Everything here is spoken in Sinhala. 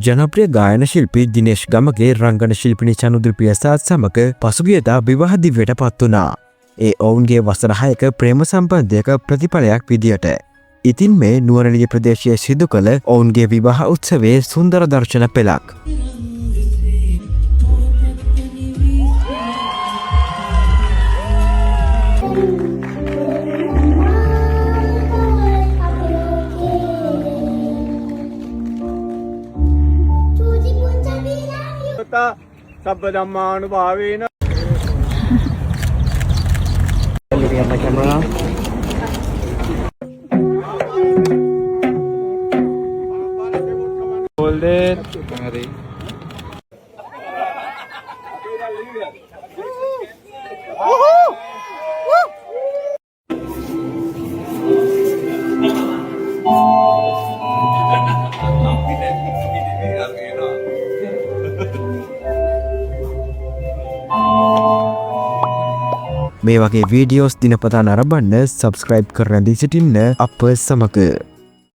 ජනප්‍රිය ගායන ශිල්පී දිනේෂ් ගමගේ රංගන ශිල්පිනි චනුදුර ප්‍රියසාද් සමග පසුගියදා විවාහ දිව්‍යයට පත් වුණා. ඒ ඔවුන්ගේ වසර 6ක ප්‍රේම සම්බන්ධයක ප්‍රතිඵලයක් විදියට. ඉතින් මේ නුවරඑළිය ප්‍රදේශයේ සිදු කළ ඔවුන්ගේ විවාහ උත්සවයේ සුන්දර දර්ශන පෙළක්. සබ්බ ධම්මානුභාවේන මේ වගේ වීඩියෝස් දිනපතා නරඹන්න සබස්ක්‍රයිබ් කරන දී සිටින්න අප සමග.